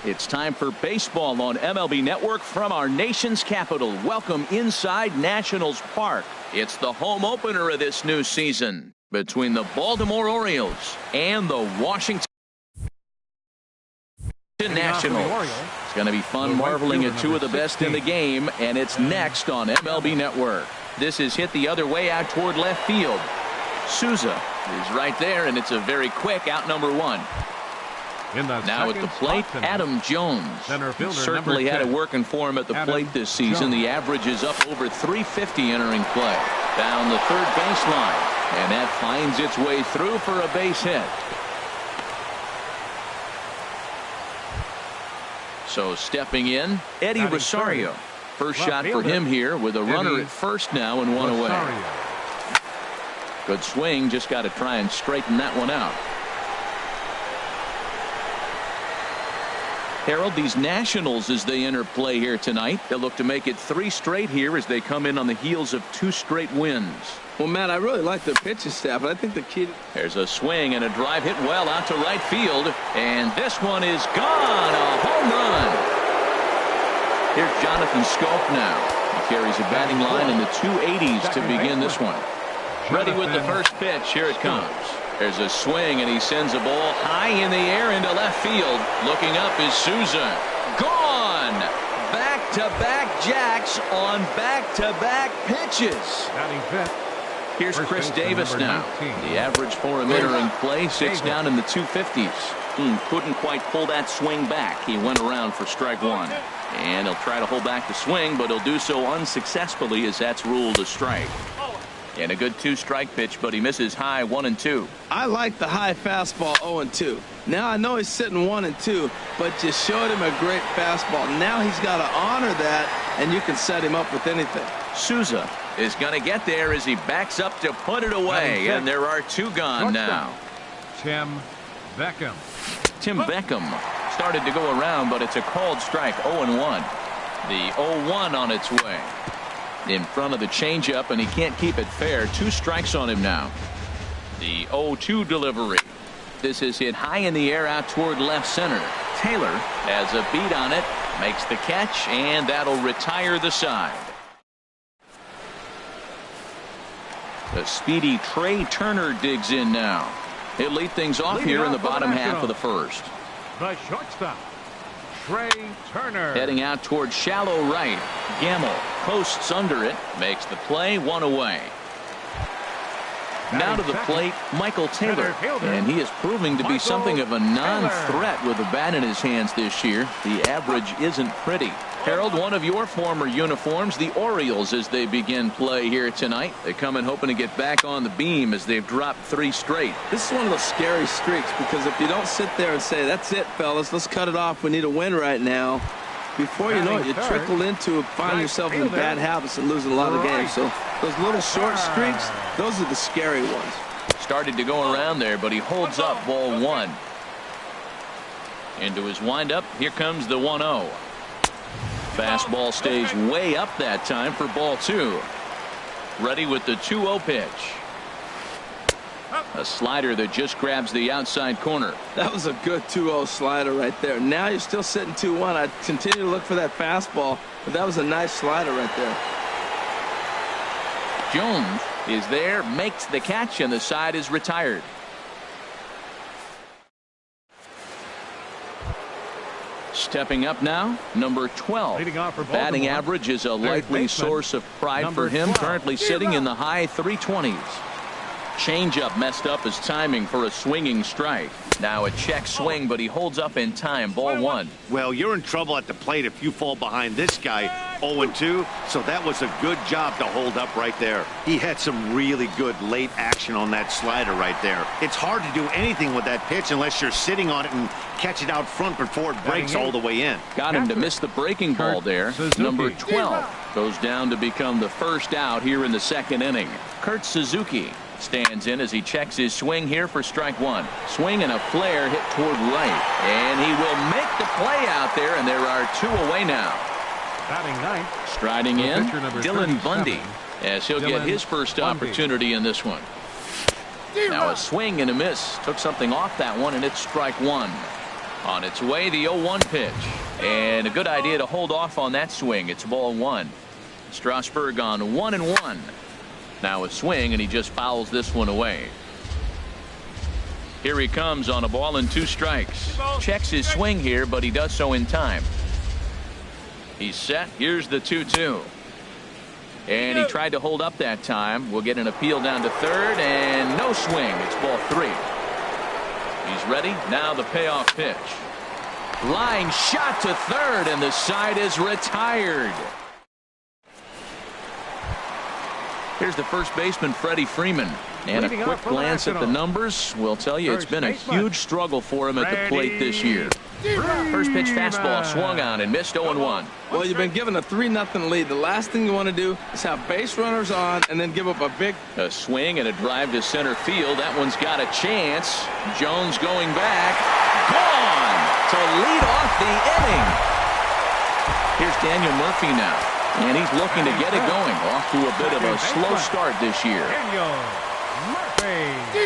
It's time for baseball on MLB Network from our nation's capital. Welcome inside Nationals Park. It's the home opener of this new season between the Baltimore Orioles and the Washington Nationals. It's going to be fun marveling at two of the best in the game, and it's next on MLB Network. This is hit the other way out toward left field. Souza is right there, and it's a very quick out number one. Now at the plate, Adam Jones. Certainly had it working for him at the plate this season. The average is up over 350 entering play. Down the third baseline, and that finds its way through for a base hit. So stepping in, Eddie Rosario. First shot for him here with a runner at first now and one away. Good swing, just got to try and straighten that one out. Harold, these Nationals, as they enter play here tonight, they'll look to make it 3 straight here as they come in on the heels of 2 straight wins. Well, Matt, I really like the pitching staff, but I think the key... There's a swing and a drive hit well out to right field, and this one is gone. A home run. Here's Jonathan Scope now. He carries a batting line in the 280s to begin this one. Ready with the first pitch. Here it comes. There's a swing, and he sends a ball high in the air into left field. Looking up is Souza. Gone! Back-to-back jacks on back-to-back pitches. Here's Chris Davis now. The average for him entering play sits down in the 250s. Couldn't quite pull that swing back. He went around for strike one. And he'll try to hold back the swing, but he'll do so unsuccessfully as that's ruled a strike. And a good 2-strike pitch, but he misses high 1 and 2. I like the high fastball 0 and 2. Now I know he's sitting 1 and 2, but you showed him a great fastball. Now he's got to honor that, and you can set him up with anything. Souza is going to get there as he backs up to put it away, and there are 2 gone now. Tim Beckham. Tim Beckham started to go around, but it's a called strike. 0 and 1. The 0-1 on its way. In front of the changeup, and he can't keep it fair. 2 strikes on him now. The 0-2 delivery. This is hit high in the air out toward left center. Taylor has a beat on it, makes the catch, and that'll retire the side. The speedy Trey Turner digs in now. He'll lead things off here in the bottom half of the first. The shortstop, Trey Turner. Heading out toward shallow right. Gamble posts under it, makes the play, 1 away. Now to the plate, Michael Taylor, and he is proving to be something of a non-threat with a bat in his hands this year. The average isn't pretty. Harold, one of your former uniforms, the Orioles, as they begin play here tonight. They come in hoping to get back on the beam as they've dropped 3 straight. This is one of those scary streaks, because if you don't sit there and say, that's it, fellas, let's cut it off, we need a win right now, before you know it, you trickle into find yourself in bad habits and losing a lot of games. So those little short streaks, those are the scary ones. Started to go around there, but he holds up ball 1. Into his windup, here comes the 1-0. Fastball stays way up that time for ball 2. Ready with the 2-0 pitch. A slider that just grabs the outside corner. That was a good 2-0 slider right there. Now you're still sitting 2-1. I'd continue to look for that fastball, but that was a nice slider right there. Jones is there, makes the catch, and the side is retired. Stepping up now, number 12. Batting average is a likely source of pride for him. Currently sitting in the high 320s. Changeup messed up his timing for a swinging strike. Now a check swing, but he holds up in time. Ball 1. Well, you're in trouble at the plate if you fall behind this guy 0-2. So that was a good job to hold up right there. He had some really good late action on that slider right there. It's hard to do anything with that pitch unless you're sitting on it and catch it out front before it breaks all the way in. Got him to miss the breaking ball there. Number 12 goes down to become the first out here in the 2nd inning. Kurt Suzuki stands in as he checks his swing here for strike 1. Swing and a flare hit toward right, and he will make the play out there, and there are 2 away now. Striding in, Dylan Bundy, as he'll get his first opportunity in this one. Now a swing and a miss. Took something off that one, and it's strike 1. On its way, the 0-1 pitch. And a good idea to hold off on that swing. It's ball one. Strasburg on 1-1. Now a swing, and he just fouls this one away. Here he comes on a ball and 2 strikes. Checks his swing here, but he does so in time. He's set. Here's the 2-2. And he tried to hold up that time. We'll get an appeal down to third, and no swing. It's ball 3. He's ready. Now the payoff pitch. Line shot to third, and the side is retired. Here's the first baseman, Freddie Freeman. And a quick glance at the numbers will tell you it's been a huge struggle for him at the plate this year. First pitch fastball swung on and missed 0-1. Well, you've been given a 3-0 lead. The last thing you want to do is have base runners on and then give up a big... A swing and a drive to center field. That one's got a chance. Jones going back. Gone to lead off the inning. Here's Daniel Murphy now. And he's looking to get it going. Off to a bit of a slow start this year.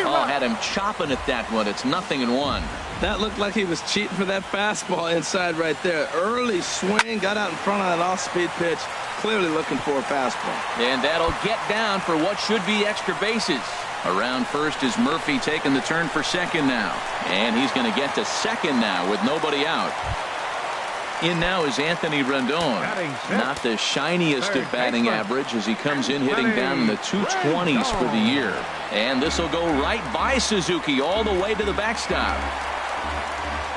Oh, had him chopping at that one. It's 0-1. That looked like he was cheating for that fastball inside right there. Early swing, got out in front of that off-speed pitch. Clearly looking for a fastball. And that'll get down for what should be extra bases. Around first is Murphy taking the turn for second now. And he's going to get to second now with nobody out. In now is Anthony Rendon. Not the shiniest of batting average as he comes in hitting down in the 220s for the year. And this will go right by Suzuki all the way to the backstop.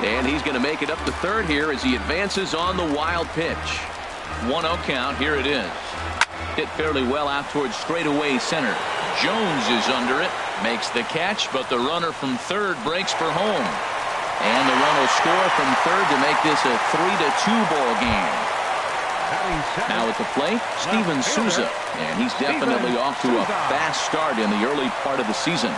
And he's going to make it up to third here as he advances on the wild pitch. 1-0 count. Here it is. Hit fairly well out towards straightaway center. Jones is under it. Makes the catch, but the runner from third breaks for home. And the run will score from third to make this a 3-2 ball game. Now at the plate, Steven Souza. And he's definitely off to a fast start in the early part of the season.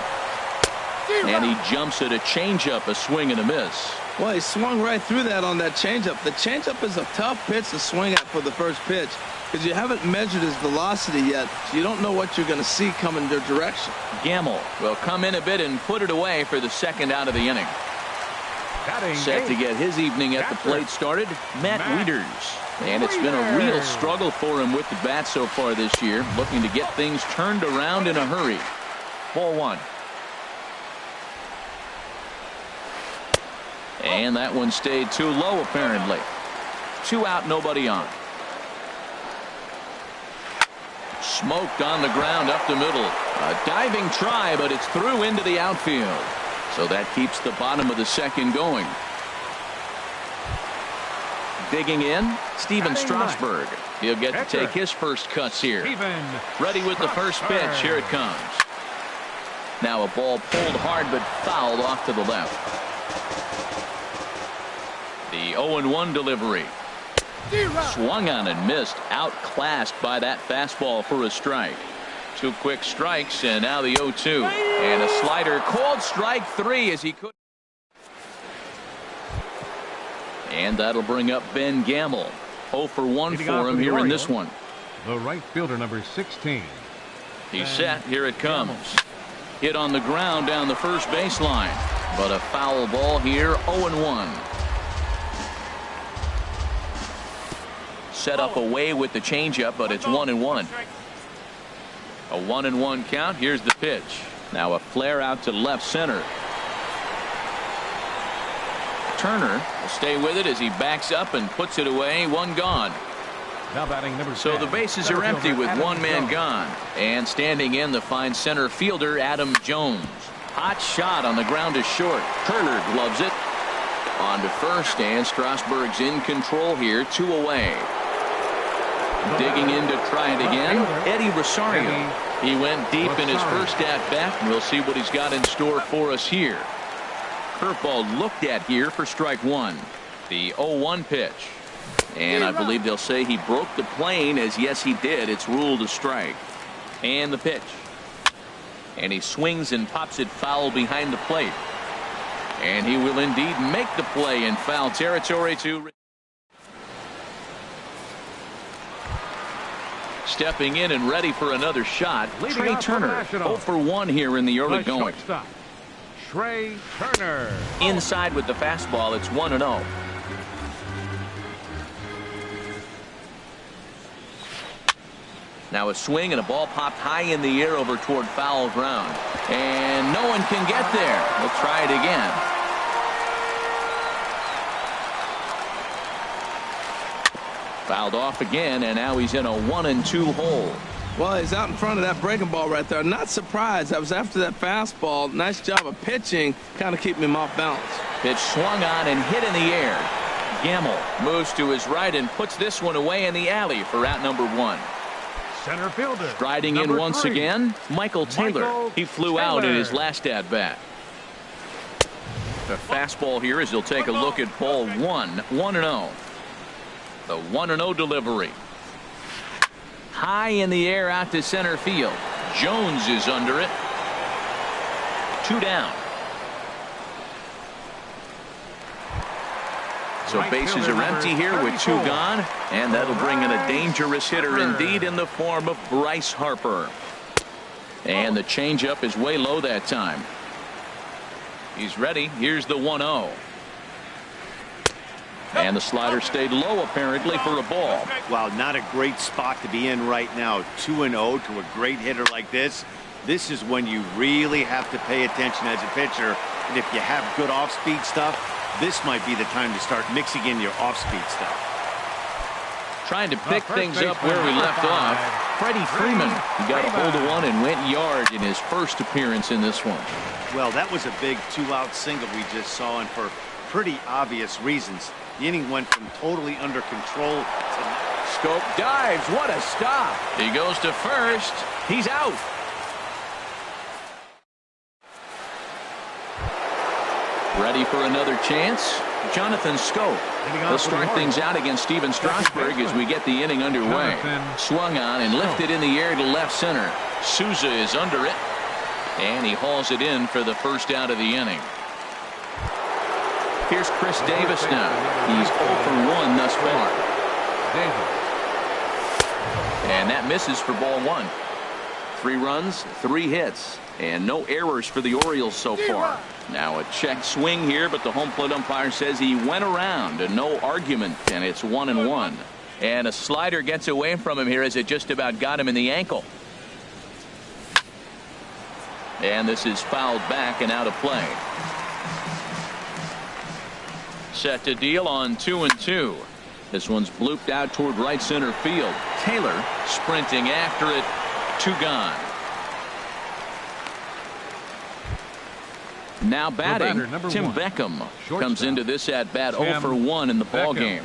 And he jumps at a changeup, a swing and a miss. Well, he swung right through that on that changeup. The changeup is a tough pitch to swing at for the first pitch because you haven't measured his velocity yet, so you don't know what you're going to see coming their direction. Gamble will come in a bit and put it away for the second out of the inning. Set to get his evening at the plate started, Matt Wieters. And it's been a real struggle for him with the bat so far this year, looking to get things turned around in a hurry. Ball one. And that one stayed too low, apparently. 2 out, nobody on. Smoked on the ground up the middle. A diving try, but it's through into the outfield. So that keeps the bottom of the second going. Digging in, Steven Strasburg. He'll get to take his first cuts here. Ready with the first pitch. Here it comes. Now a ball pulled hard but fouled off to the left. The 0-1 delivery. Swung on and missed. Outclassed by that fastball for a strike. 2 quick strikes, and now the 0-2. And a slider called strike 3 as he could. And that'll bring up Ben Gamble. 0 for 1 for him here in this one. The right fielder, number 16. He's set. Here it comes. Hit on the ground down the first baseline. But a foul ball here. 0-1. Set up away with the changeup, but it's 1-1. A 1-1 count. Here's the pitch. Now a flare out to left center. Turner will stay with it as he backs up and puts it away. 1 gone. Now batting number 10. So the bases are empty with 1 man gone. And standing in the fine center fielder, Adam Jones. Hot shot on the ground is short. Turner gloves it. On to first, and Strasburg's in control here. 2 away. Digging in to try it again, Eddie Rosario. He went deep in his first at-bat. We'll see what he's got in store for us here. Curveball looked at here for strike 1. The 0-1 pitch. And I believe they'll say he broke the plane, as yes he did. It's ruled a strike. And the pitch. And he swings and pops it foul behind the plate. And he will indeed make the play in foul territory to... Stepping in and ready for another shot, Trey Turner. 0 for 1 here in the early going. Turner. Inside with the fastball, it's 1-0. Now a swing and a ball popped high in the air over toward foul ground. And no one can get there. We'll try it again. Fouled off again, and now he's in a 1-2 hole. Well, he's out in front of that breaking ball right there. Not surprised. I was after that fastball. Nice job of pitching, kind of keeping him off balance. Pitch swung on and hit in the air. Gamble moves to his right and puts this one away in the alley for out number 1. Center fielder. Striding in once again, Michael Taylor. He flew out in his last at-bat. The fastball here as he'll take a look at ball 1, 1-0. The 1-0 delivery. High in the air out to center field. Jones is under it. 2 down. So bases are empty here with 2 gone, and that'll bring in a dangerous hitter indeed in the form of Bryce Harper. And the changeup is way low that time. He's ready. Here's the 1-0. And the slider stayed low apparently for a ball. Well, not a great spot to be in right now. 2-0 to a great hitter like this. This is when you really have to pay attention as a pitcher. And if you have good off-speed stuff, this might be the time to start mixing in your off-speed stuff. Trying to pick things up where we left off. Freddie Freeman. He got a hold of one and went yard in his first appearance in this one. Well, that was a big 2-out single we just saw, and for pretty obvious reasons. The inning went from totally under control to... Scope dives. What a stop. He goes to first. He's out. Ready for another chance. Jonathan Scope. He'll start things out against Steven Strasburg as we get the inning underway. Swung on and lifted in the air to left center. Souza is under it. And he hauls it in for the first out of the inning. Here's Chris Davis now. He's 0 for 1 thus far. And that misses for ball 1. 3 runs, 3 hits, and no errors for the Orioles so far. Now a check swing here, but the home plate umpire says he went around and no argument, and it's 1-1. And a slider gets away from him here as it just about got him in the ankle. And this is fouled back and out of play. Set to deal on 2-2. This one's blooped out toward right center field. Taylor sprinting after it. 2 gone. Now batting, Tim Beckham comes into this at bat 0 for 1 in the ball game.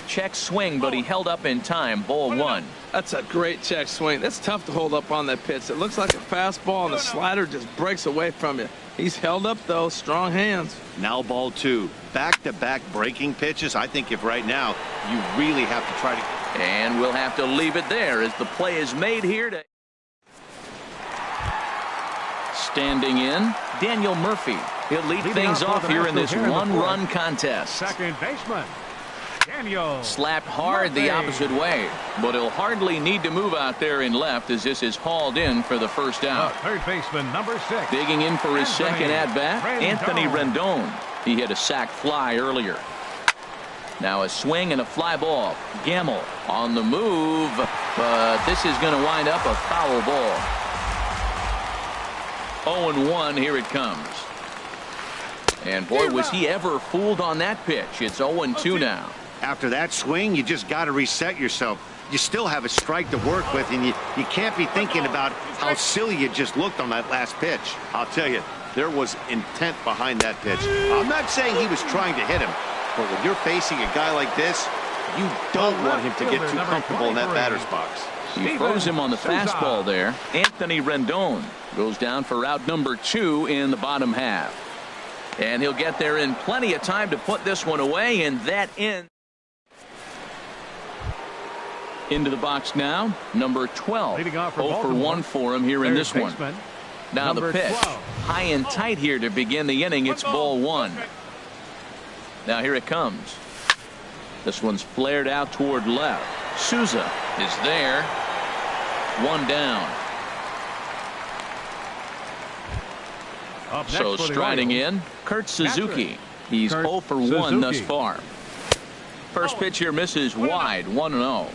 Check swing, but he held up in time. Ball 1. That's a great check swing. That's tough to hold up on that pitch. It looks like a fastball, and the slider just breaks away from you. He's held up, though. Strong hands. Now ball 2. Back-to-back breaking pitches. I think if right now you really have to try to... And we'll have to leave it there as the play is made here. To standing in, Daniel Murphy. He'll lead things off here in this 1-run contest. Second baseman, Daniel. Slapped hard the opposite way, but he'll hardly need to move out there in left as this is hauled in for the first out. Third baseman, number 6. Digging in for his second at-bat, Anthony Rendon. He hit a sac fly earlier. Now a swing and a fly ball. Gamble on the move, but this is going to wind up a foul ball. 0-1, here it comes. And boy, was he ever fooled on that pitch. It's 0-2 now. After that swing, you just got to reset yourself. You still have a strike to work with, and you can't be thinking about how silly you just looked on that last pitch. I'll tell you, there was intent behind that pitch. I'm not saying he was trying to hit him, but when you're facing a guy like this, you don't want him to get too comfortable in that batter's box. He froze him on the fastball there. Anthony Rendon goes down for out number 2 in the bottom half. And he'll get there in plenty of time to put this one away, and that ends. Into the box now, number 12. 0 for 1 for him here in this one. Now the pitch. High and tight here to begin the inning. It's ball 1. Now here it comes. This one's flared out toward left. Souza is there. 1 down. Up next So for the striding Orioles, in, Kurt Suzuki. Patrick. He's Kurt 0 for 1 thus Suzuki. far. First pitch here misses wide, 1-0.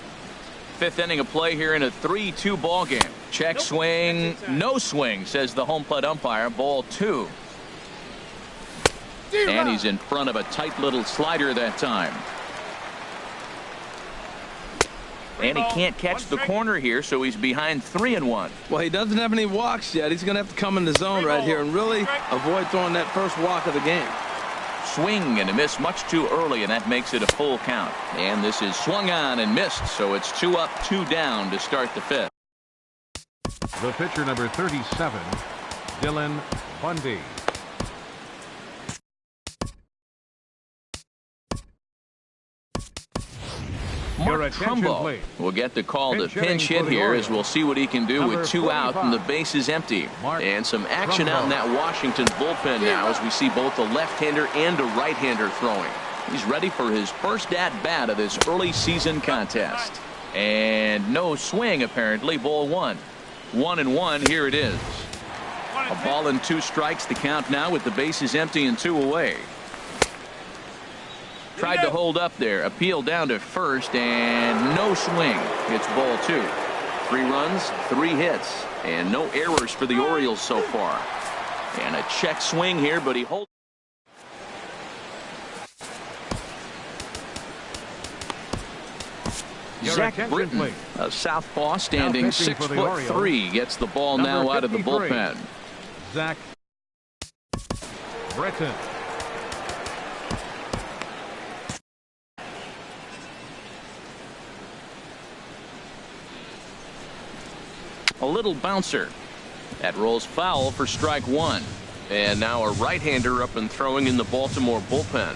Fifth inning of play here in a 3-2 ball game. Check swing, no swing, says the home plate umpire. Ball 2. And he's in front of a tight little slider that time. And he can't catch the corner here, so he's behind 3-1. Well, he doesn't have any walks yet. He's going to have to come in the zone right here and really avoid throwing that first walk of the game. Swing and a miss much too early, and that makes it a full count. And this is swung on and missed, so it's 2 up, 2 down to start the fifth. The pitcher, number 37, Dylan Bundy. Your Mark attention, Trumbo please. will get the call to Pinch hitting pinch hit for the here, Orioles. as we'll see what he can do Number with 2 out and the 45. base is empty. Mark And some action out in Trumbo. that Washington bullpen now, as we see both a left-hander and a right-hander throwing. He's ready for his first at-bat of this early season contest. And no swing, apparently. Ball 1. 1-1. Here it is. A ball and 2 strikes to count now with the bases empty and 2 away. Tried to hold up there. Appeal down to first, and no swing. It's ball 2. 3 runs, 3 hits, and no errors for the Orioles so far. And a check swing here, but he holds. Your Zach attention, Britton, please. a southpaw, standing pitching for the 6'3", gets the ball Number now out of the 53. bullpen. Zach Britton. A little bouncer. That rolls foul for strike 1. And now a right-hander up and throwing in the Baltimore bullpen.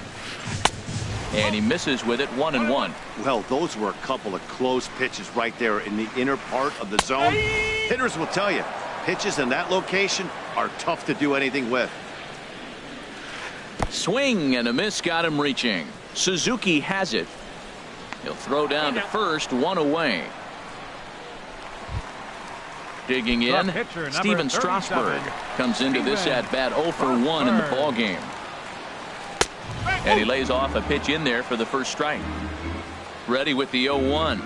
And he misses with it, 1-1. Well, those were a couple of close pitches right there in the inner part of the zone. Hitters will tell you, pitches in that location are tough to do anything with. Swing and a miss got him reaching. Suzuki has it. He'll throw down to first, 1 away. Digging in, The pitcher, number Steven 37, Strasburg comes into this Steven at-bat 0 for 1 in the Strasburg. ball game. And he lays off a pitch in there for the first strike. Ready with the 0-1.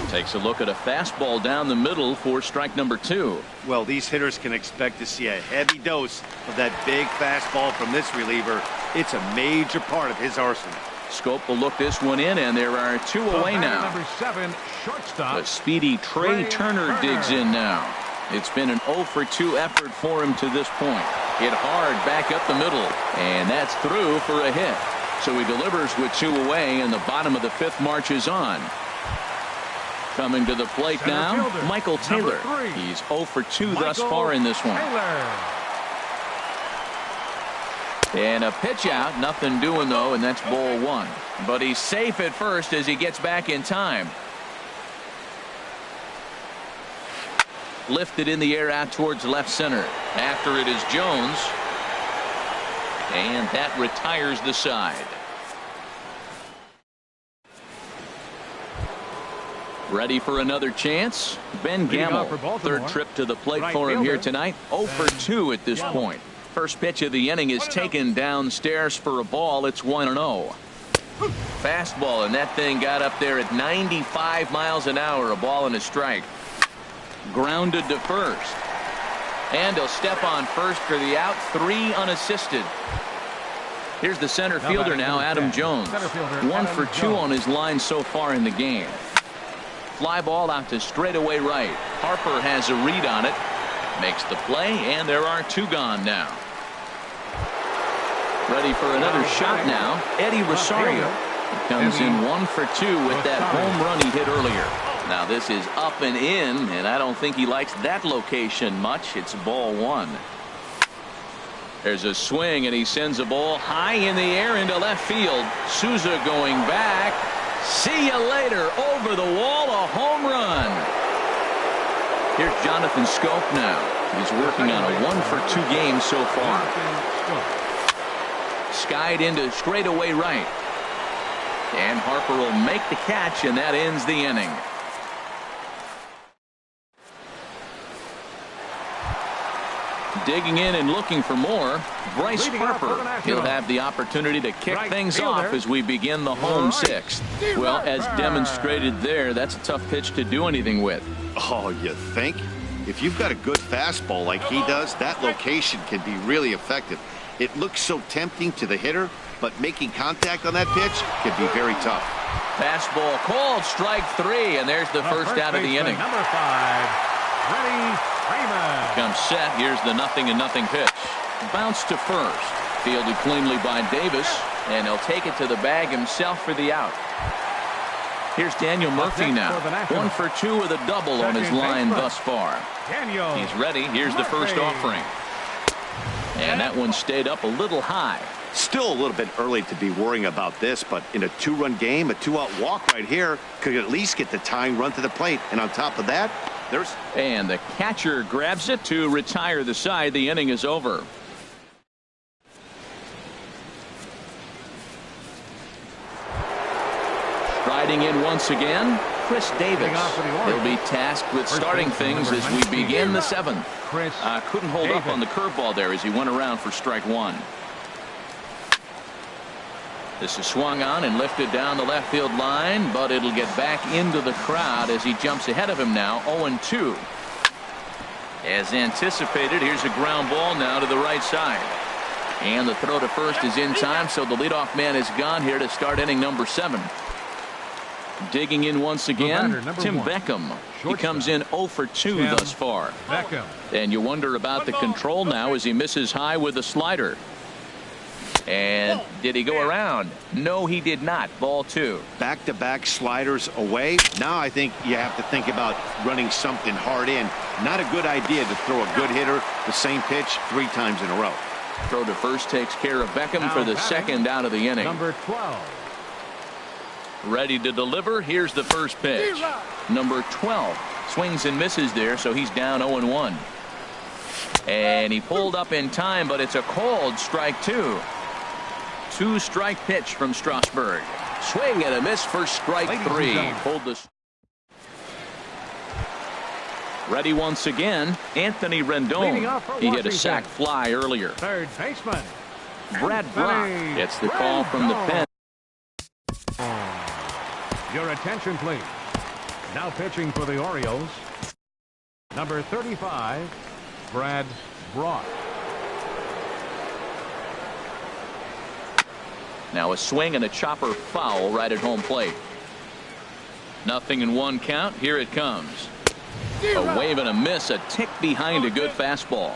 Takes a look at a fastball down the middle for strike number 2. Well, these hitters can expect to see a heavy dose of that big fastball from this reliever. It's a major part of his arsenal. Scope will look this one in, and there are 2 away now. Number 7, shortstop. The speedy Trey Turner digs in now. It's been an 0 for 2 effort for him to this point. Hit hard back up the middle, and that's through for a hit. So he delivers with 2 away, and the bottom of the 5th marches on. Coming to the plate Center now, fielder, Michael Taylor. number 3. He's 0 for 2 thus Michael far in this one. Taylor. And a pitch out, nothing doing though, and that's ball 1. But he's safe at first as he gets back in time. Lifted in the air out towards left center. After it is Jones. And that retires the side. Ready for another chance? Ben Leading Gamble. off for Baltimore. 3rd trip to the plate Right for him here fielder, tonight. 0 for 2 at this Gamble. point. First pitch of the inning is taken downstairs for a ball. It's 1-0. Fastball, and that thing got up there at 95 miles an hour. A ball and a strike. Grounded to first. And he'll step on first for the out. 3 unassisted. Here's the center fielder now, Adam Jones. 1 for 2 on his line so far in the game. Fly ball out to straightaway right. Harper has a read on it. Makes the play, and there are 2 gone now. Ready for another shot now, Eddie Rosario. He comes in 1 for 2 with that home run he hit earlier. Now this is up and in, and I don't think he likes that location much. It's ball 1. There's a swing, and he sends a ball high in the air into left field. Souza going back. See you later. Over the wall, a home run. Here's Jonathan Scope now. He's working on a 1 for 2 game so far. Skied into straightaway right. And Harper will make the catch, and that ends the inning. digging in and looking for more, Bryce Harper. He'll have the opportunity to kick things off as we begin the home sixth. Well, as demonstrated there, that's a tough pitch to do anything with. Oh, you think? If you've got a good fastball like he does, that location can be really effective. It looks so tempting to the hitter, but making contact on that pitch can be very tough. Fastball called, strike three, and there's the first out of the inning. Number 5, Freddie Freeman. Comes set. Here's the 0-0 pitch. Bounce to first. Fielded cleanly by Davis, and he'll take it to the bag himself for the out. Here's Daniel Murphy now. 1 for 2 with a double on his line thus far. He's ready. Here's the first offering. And that one stayed up a little high. Still a little bit early to be worrying about this, but in a 2-run game, a 2-out walk right here could at least get the tying run to the plate. And on top of that, and the catcher grabs it to retire the side. The inning is over. Striding in once again, Chris Davis. He'll be tasked with starting things as we begin the seventh. Couldn't hold up on the curveball there as he went around for strike one. This is swung on and lifted down the left field line, but it'll get back into the crowd as he jumps ahead of him now. 0-2. As anticipated, here's a ground ball now to the right side. And the throw to first is in time, so the leadoff man is gone here to start inning number 7. Digging in once again, Tim Beckham. He comes in 0 for 2 thus far. And you wonder about the control now as he misses high with a slider. And did he go around? No, he did not. Ball 2. Back-to-back sliders away. Now I think you have to think about running something hard in. Not a good idea to throw a good hitter the same pitch 3 times in a row. Throw to first takes care of Beckham for the second out of the inning. Number 12. Ready to deliver. Here's the first pitch. Number 12 swings and misses there, so he's down 0-1. And he pulled up in time, but it's a called strike 2. 2-strike pitch from Strasburg. Swing and a miss for strike 3. Pulled this. Ready once again, Anthony Rendon. He hit a sac fly earlier. Third baseman Brad Brock gets the call from the pen. Your attention, please. Now pitching for the Orioles, number 35, Brad Brock. Now a swing and a chopper foul right at home plate. 0-1 count. Here it comes. A wave and a miss, a tick behind a good fastball.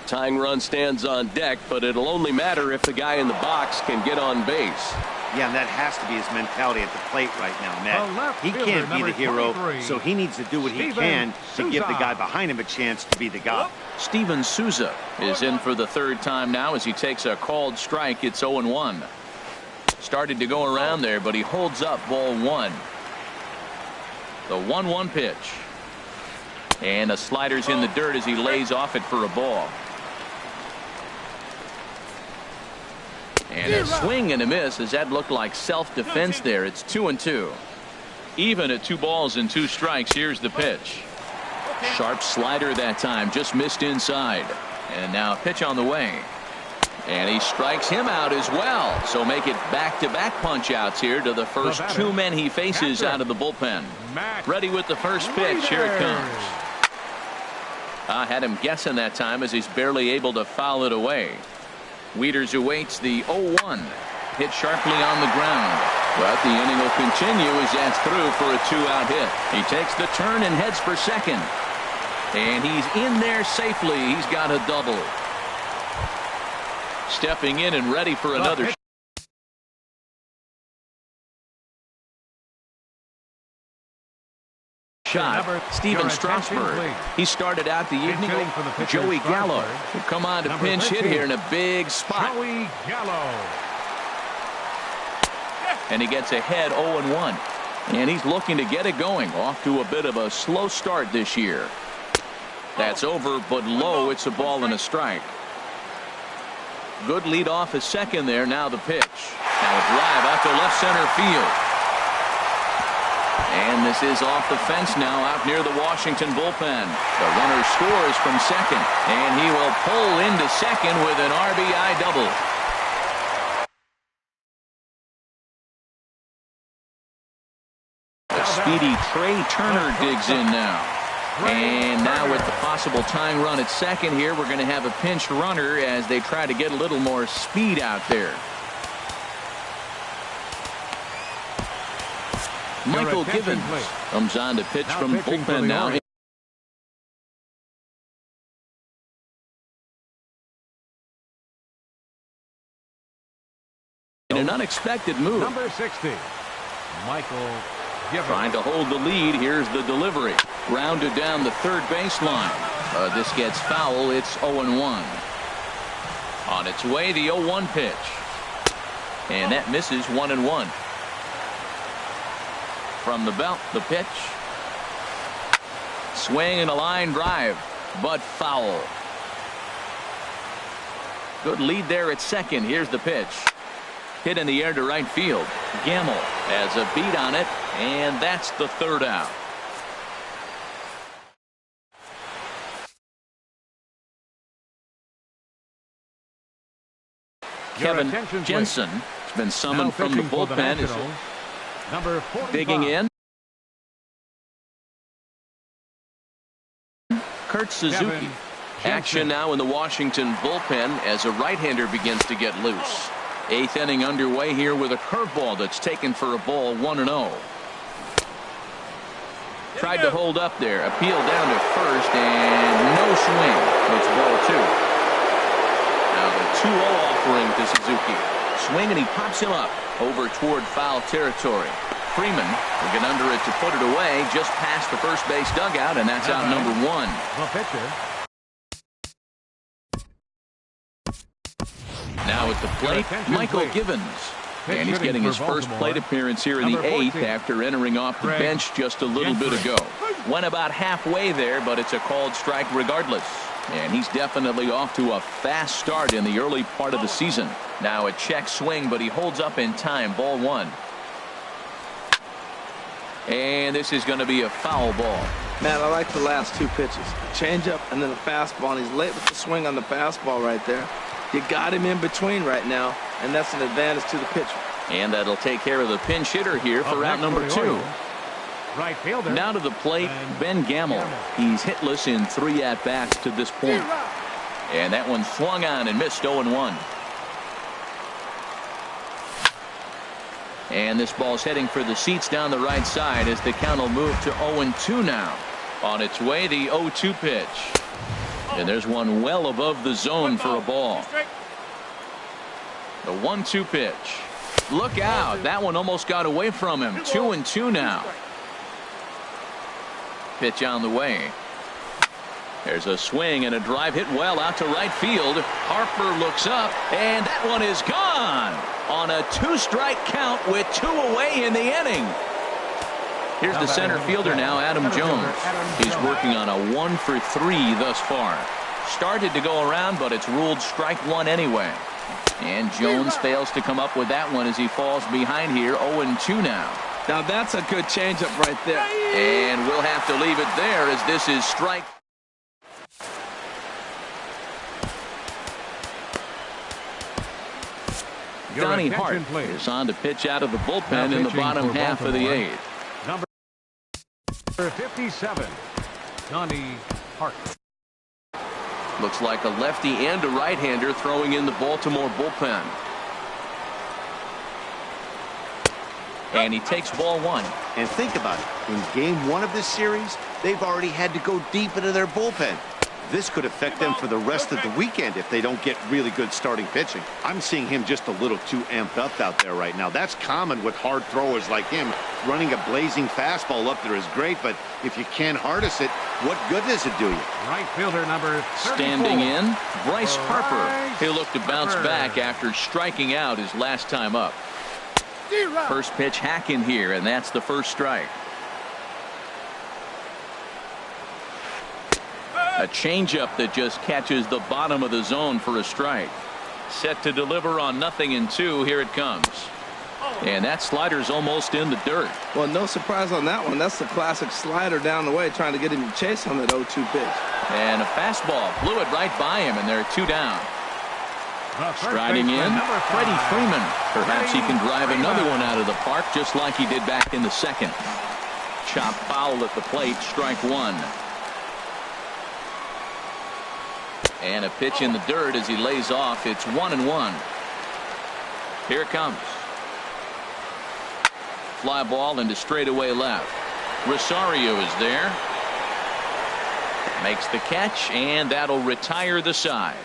Tying run stands on deck, but it'll only matter if the guy in the box can get on base. Yeah, and that has to be his mentality at the plate right now, Matt. He can't be the hero, so he needs to do what he can to give the guy behind him a chance to be the guy. Steven Souza is in for the third time now as he takes a called strike. It's 0-1. Started to go around there, but he holds up ball 1. The 1-1 pitch. And the slider's in the dirt as he lays off it for a ball. And a swing and a miss as that looked like self-defense there. It's 2-2. Even at 2 balls and 2 strikes. Here's the pitch. Sharp slider that time. Just missed inside. And now a pitch on the way. And he strikes him out as well. So make it back-to-back punch-outs here to the first 2 men he faces out of the bullpen. Ready with the first pitch. Here it comes. I had him guessing that time as he's barely able to foul it away. Wieters awaits the 0-1. Hit sharply on the ground. But the inning will continue as that's through for a 2-out hit. He takes the turn and heads for second. And he's in there safely. He's got a double. Stepping in and ready for another shot. Steven Strasburg. He started out the evening. Joey Gallo will come on to pinch hit here in a big spot. Joey Gallo. And he gets ahead 0-1. And he's looking to get it going. Off to a bit of a slow start this year. That's over, but low. It's a ball and a strike. Good lead off his second there. Now the pitch. Now a drive out to left center field. And this is off the fence now out near the Washington bullpen. The runner scores from second, and he will pull into second with an RBI double. The speedy Trey Turner digs in now. And now with the possible tying run at second here, we're going to have a pinch runner as they try to get a little more speed out there. Michael Givens comes on to pitch from the bullpen now. In an unexpected move. Number 60, Michael Givens. Trying to hold the lead. Here's the delivery. Grounded down the third baseline. This gets foul. It's 0-1. On its way, the 0-1 pitch. And that misses 1-1. From the belt, the pitch. Swing and a line drive, but foul. Good lead there at second. Here's the pitch. Hit in the air to right field. Gamble has a beat on it, and that's the third out. Kevin Jensen has been summoned from the bullpen. Number 45. Digging in. Kurt Suzuki. Action now in the Washington bullpen as a right-hander begins to get loose. Eighth inning underway here with a curveball that's taken for a ball, 1-0. Tried to hold up there. Appeal down to first and no swing. It's ball 2. Now the 2-0 offering to Suzuki. Swing and he pops him up over toward foul territory. Freeman will get under it to put it away just past the first base dugout, and that's out number 1. The pitcher. Now at the plate, Michael Givens. And he's getting his first plate appearance here in the 8th after entering off the bench just a little bit ago. Went about halfway there, but it's a called strike regardless. And he's definitely off to a fast start in the early part of the season. Now a check swing, but he holds up in time. Ball 1. And this is going to be a foul ball. Man, I like the last 2 pitches. A changeup and then a fastball. And he's late with the swing on the fastball right there. You got him in between right now, and that's an advantage to the pitcher. And that'll take care of the pinch hitter here for round number 2. Right fielder. Now to the plate, Ben Gamble. He's hitless in 3 at-bats to this point. And that one swung on and missed 0-1. And this ball's heading for the seats down the right side as the count will move to 0-2 now. On its way, the 0-2 pitch. And there's one well above the zone for a ball. The 1-2 pitch. Look out. That one almost got away from him. 2-2 now. Pitch on the way. There's a swing and a drive hit well out to right field. Harper looks up, and that one is gone on a 2-strike count with 2 away in the inning. Here's the center fielder now, Adam Jones. He's working on a 1 for 3 thus far. Started to go around, but it's ruled strike 1 anyway. And Jones fails to come up with that one as he falls behind here. 0-2 now. Now that's a good changeup right there. And we'll have to leave it there as this is strike. Donnie Hart is on to pitch out of the bullpen in the bottom half of the 8th. Number 57, Donnie Hart. Looks like a lefty and a right-hander throwing in the Baltimore bullpen. And he takes ball 1. And think about it. In game 1 of this series, they've already had to go deep into their bullpen. This could affect them for the rest of the weekend if they don't get really good starting pitching. I'm seeing him just a little too amped up out there right now. That's common with hard throwers like him. Running a blazing fastball up there is great, but if you can't harness it, what good does it do you? Right fielder number 34. Standing in, Bryce Harper. He'll look to bounce back after striking out his last time up. First pitch hacking here, and that's the first strike. A changeup that just catches the bottom of the zone for a strike. Set to deliver on 0-2. Here it comes. And that slider's almost in the dirt. Well, no surprise on that one. That's the classic slider down the way, trying to get him to chase on that 0-2 pitch. And a fastball blew it right by him, and there are 2 down. Striding in, Freddie Freeman. Perhaps he can drive another one out of the park, just like he did back in the second. Chop foul at the plate, strike 1. And a pitch in the dirt as he lays off. It's 1-1. Here it comes. Fly ball into straightaway left. Rosario is there. Makes the catch, and that'll retire the side.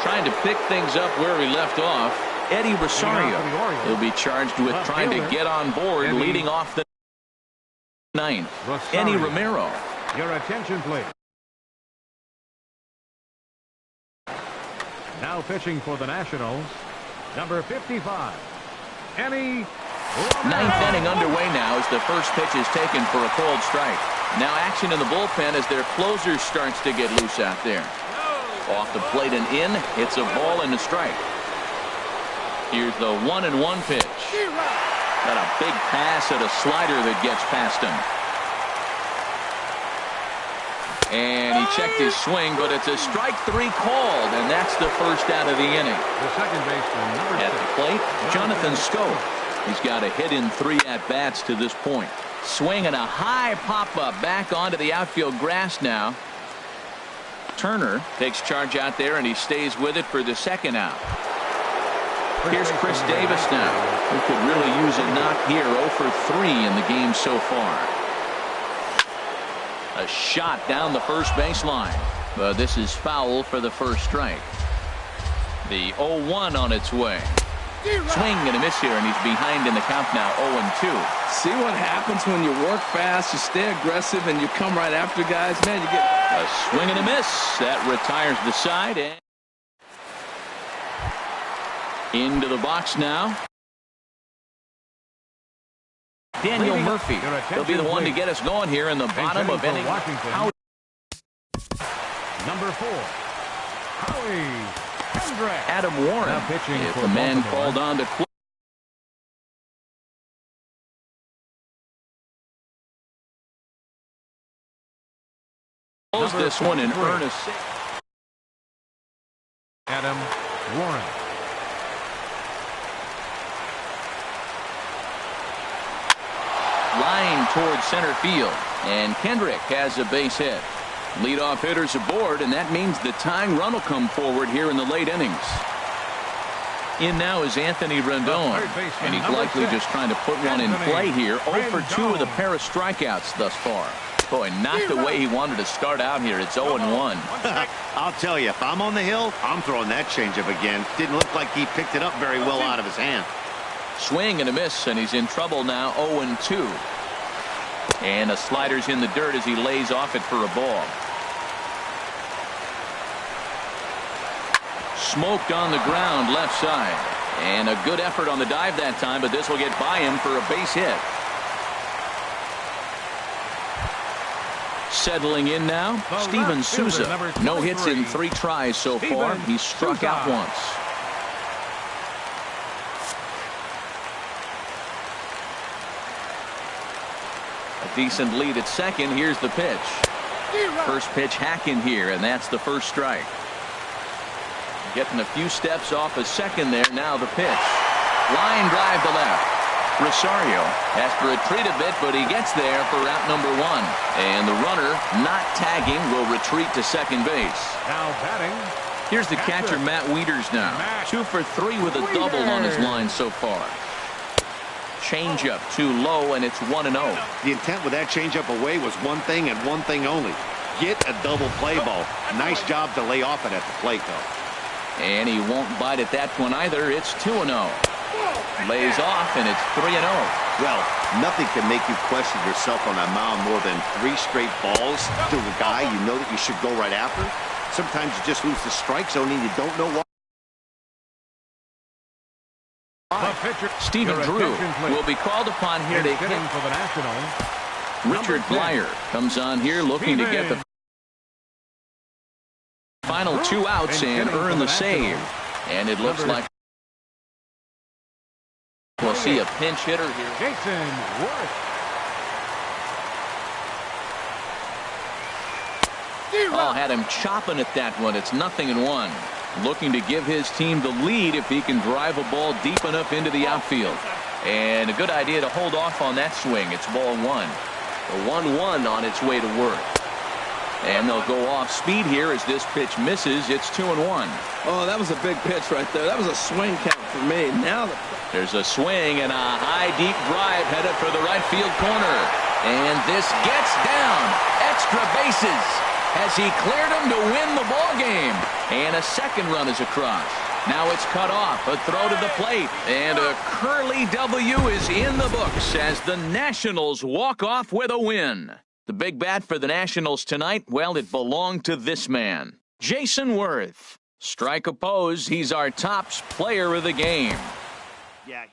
Trying to pick things up where he left off, Eddie Rosario. He'll be charged with trying to get on board, leading off the 9th. Eddie Romero. Your attention, please. Now pitching for the Nationals, number 55, Eddie Romero. 9th inning underway now as the first pitch is taken for a cold strike. Now action in the bullpen as their closer starts to get loose out there. Off the plate and in. It's a ball and a strike. Here's the 1-1 pitch. Got a big pass at a slider that gets past him. And he checked his swing, but it's a strike 3 called, and that's the first out of the inning. The second baseman, number 6. At the plate, Jonathan Schoop. He's got a hit in 3 at-bats to this point. Swing and a high pop-up back onto the outfield grass now. Turner takes charge out there, and he stays with it for the second out. Here's Chris Davis now, who could really use a knock here. 0 for 3 in the game so far. A shot down the first baseline. But this is foul for the first strike. The 0-1 on its way. Swing and a miss here, and he's behind in the count now. 0-2. See what happens when you work fast, you stay aggressive, and you come right after guys. Man, you get a swing and a miss. That retires the side. And into the box now. Daniel Murphy. He'll be the one to get us going here in the bottom of inning. Number 4, Howie. Adam Warren, if the man called on to close this one in earnest. Adam Warren. Line towards center field, and Kendrick has a base hit. Leadoff hitters aboard, and that means the tying run will come forward here in the late innings. In now is Anthony Rendon, and he's likely just trying to put one in play here. 0 for 2 with a pair of strikeouts thus far. Boy, not the way he wanted to start out here. It's 0-1. I'll tell you, if I'm on the hill, I'm throwing that changeup again. Didn't look like he picked it up very well out of his hand. Swing and a miss, and he's in trouble now. 0-2. And a slider's in the dirt as he lays off it for a ball. Smoked on the ground left side, and a good effort on the dive that time, but this will get by him for a base hit. Settling in now, Steven Souza. No hits in 3 tries so far. He struck out once. A decent lead at second. Here's the pitch. First pitch hacking here, and that's the first strike. Getting a few steps off a second there. Now the pitch. Line drive to left. Rosario has to retreat a bit, but he gets there for out number 1. And the runner, not tagging, will retreat to second base. Now batting. Here's the catcher, Matt Wieters now. 2 for 3 with a double on his line so far. Changeup too low, and it's 1-0. The intent with that changeup away was one thing and one thing only. Get a double play ball. Nice job to lay off it at the plate, though. And he won't bite at that one either. It's 2-0. Lays off, and it's 3-0. Well, nothing can make you question yourself on that mound more than 3 straight balls to a guy you know that you should go right after. Sometimes you just lose the strike zone and you don't know why. Stephen Drew will be called upon here to hit for the Nationals. Richard Blyer comes on here looking to get the final 2 outs and earn the save. And it looks like we'll see a pinch hitter here. Jason Worth. Oh, had him chopping at that one. It's 0-1. Looking to give his team the lead if he can drive a ball deep enough into the outfield. And a good idea to hold off on that swing. It's ball 1. The 1-1 on its way to work. And they'll go off speed here as this pitch misses. It's 2-1. Oh, that was a big pitch right there. That was a swing count for me. Now there's a swing and a high deep drive headed for the right field corner. And this gets down. Extra bases as he cleared him to win the ball game. And a second run is across. Now it's cut off. A throw to the plate. And a Curly W is in the books as the Nationals walk off with a win. The big bat for the Nationals tonight, well, it belonged to this man, Jason Worth. Strike oppose, he's our tops player of the game. Yeah.